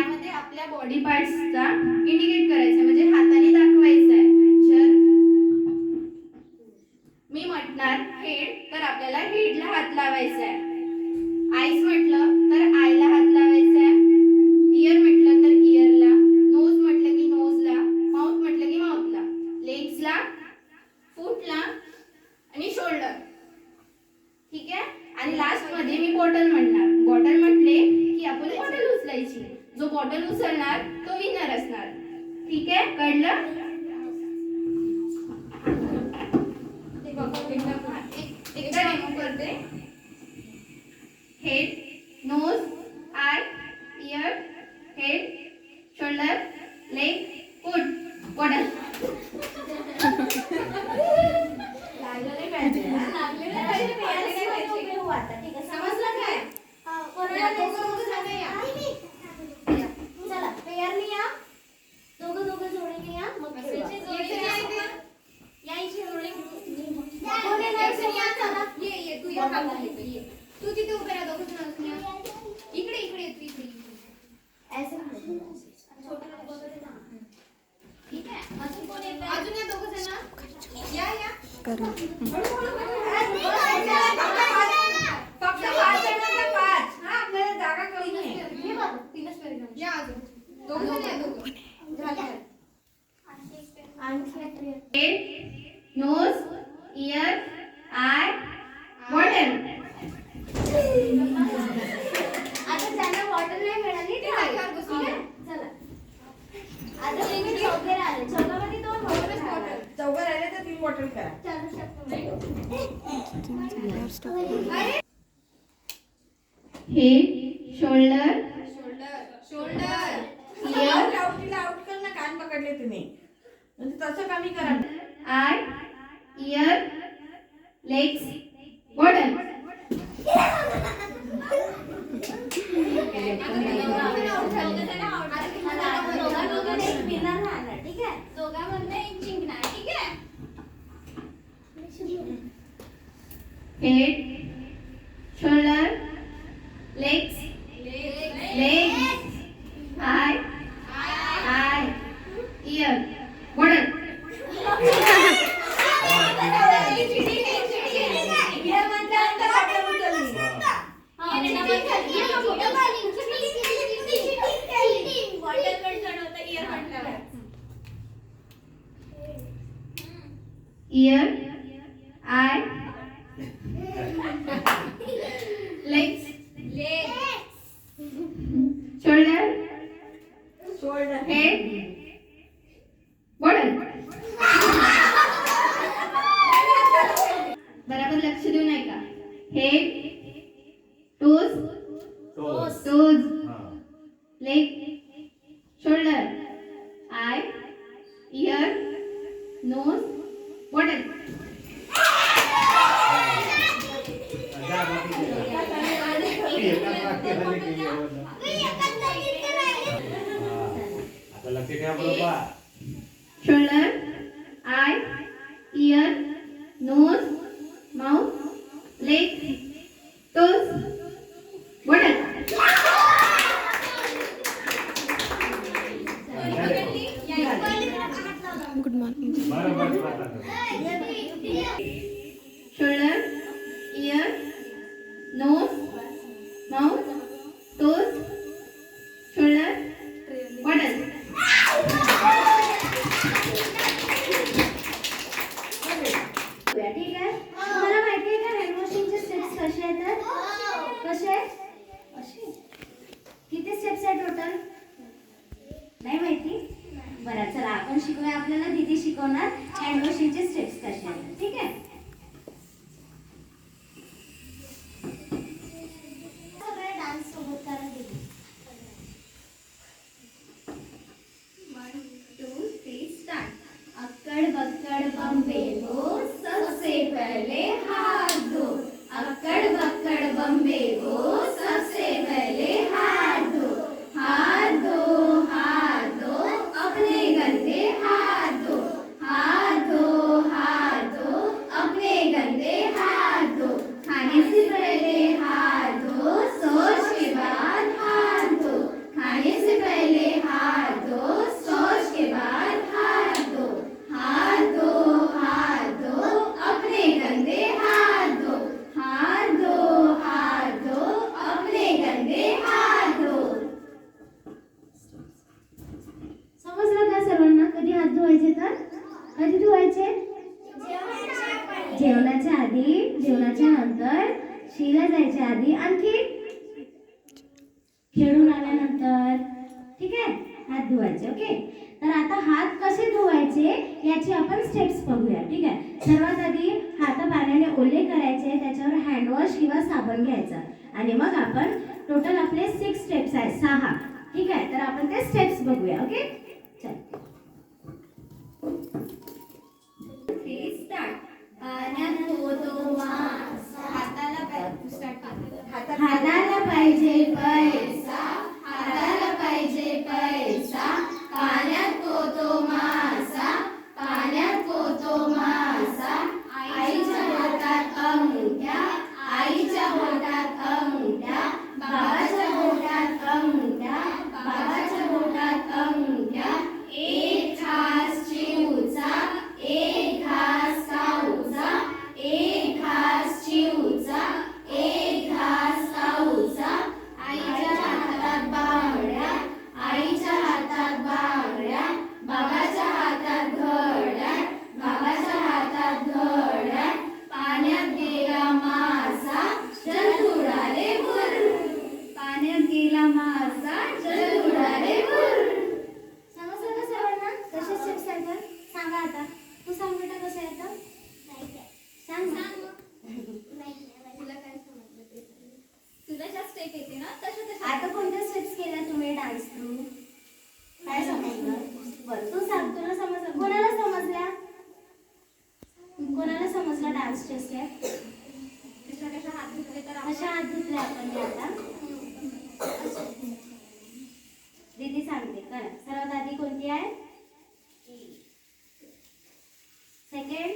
त्यामध्ये आपल्या body पार्ट्सचा indicate करायचा म्हणजे हाताने दाखवायचा आहे. जर मी म्हटणार हेड तर आपल्याला हेडला हात लावायचा आहे. आईस म्हटलं तर आईला हात लावायचा आहे. इयर म्हटलं तर इयरला, नोज म्हटलं की नोजला, माउथ म्हटलं की माउथला, लेग्सला, फूटला आणि शोल्डर. ठीक आहे. आणि लास्ट मध्ये मी बॉटल म्हणणार. बॉटल म्हटले की आपण बॉटल उचलायची. जो बॉटल उचलणार तो विनर असणार. ठीक आहे, कळलं? एकदा डेमो करते. Head, nose, eye, ear, head, shoulder, leg, foot, bottle. समजलं काय? चला पेअरने या, दोघं जोडीने या, मग तू तिथे उभे राहा. इकडे इकडे इकडे. ठीक आहे. अजून कोण येत? अजून या दोघं जण. या या. फक्त 5 जणांना 5. हा, आपल्याला जागा कमी आहे. तीनच पेअर. या अजून. दोघं जण या दोघं. झालं. Head, nose, ear, eye, bottle. आता ज्यांना बॉटल नाही मिळाली ते जागेवर बसून घ्या. चला आता तुम्ही चौघे राहिले. चौघामध्ये 2 बॉटल. चौघं राहिले तर 3 बॉटल करा. चालू शकतो. हेड, शोल्डर, आउट कर ना. कान पकडले तुम्ही म्हणजे तसं कमी करा. I, year, legs, bottle. ठीक आहे, दोघांमधनं एक जिंकणार. ठीक आहे. Head, shoulder, legs, I, year, bottle. Ear, eye, legs, shoulder, head, bottom. बराबर लक्ष देऊ नाही का? Head, toes, leg, shoulder, eye, ear, nose, bottle. Shoulder, eye, ear, nose, mouth, leg, toes, bottle. Good morning. Shoulder, ear, nose, mouth, toes, shoulder, bottle. ठीक आहे. तुम्हाला माहिती आहे का हँड वॉशिंगचे स्टेप्स कसे आहेत तर? कसे आहेत? असे किती स्टेप्स आहेत टोटल? नाही माहिती? बरं चला आपण शिकूया. आपल्याला दीदी शिकवणार हँड वॉशिंगचे स्टेप्स कसे आहेत. ठीक आहे. सगळे डान्स सोबत करा दीदी. 1, 2, 3 स्टार्ट. अक्कड़ बक्कड़ बम्बे गो सबसे पहले हाथ धो. अक्कड़ बक्कड़ बम्बे गो सबसे पहले हाथ धो. हाथ धो, अपने गंदे हाथ धो. हाथ धो, आधी आणखी खेळून आल्यानंतर ठीक आहे हात धुवायचे. ओके, तर आता हात कसे धुवायचे याची आपण स्टेप्स बघूया. ठीक आहे, सर्वात आधी हात पाण्याने ओले करायचे, त्याच्यावर हँडवॉश किंवा साबण घ्यायचं आणि मग आपण टोटल आपले 6 स्टेप्स आहेत, 6. ठीक आहे, तर आपण ते स्टेप्स बघूया. ओके, चल. पाण्यात पोहतो मास, हाताला पाहिजे पैसा, हाताला पाहिजे पैसा, पाण्यात पोहतो मासा, पाण्यात पोहतो मासा, आईच्या बोटात अंगठ्या, आईच्या बोटात अंगठ्या, बाबाच्या बोटात अंगठ्या, बाबाच्या बोटात अंगठ्या, एक घास चिवचा, एक घास काऊचा, एक घास चिवचा, एक घास काऊचा, आईच्या हातात बांगड्या, आईच्या हातात बांगड्या, बाबाच्या हातात घड्याळ, बाबाच्या हातात घड्याळ, पाण्यात गेला मासा, जल उडाले वर, पाण्यात गेला मासा, जल उडाले वर. समजलं का सर्वांना कसे स्टेप्स आहेत तर? सांगा आता, तू सांग बेटा कसं आहे तर? सांग ना. तुला काय समजलं ते? तुला ज्या स्टेप येते ना तशा आता कोणत्या स्टेप्स केल्या तुम्ही डान्स थ्रू? काय समजलं? बरं, तू सांग, तुला समजलं? कोणाला समजल्या? कोणाला समजला डान्सचे स्टेप? कशा हात धुतले तर कशा हात धुतले आपण हे आता? दीदी सांगते करा. सर्वात आधी कोणती आहे? सेकंड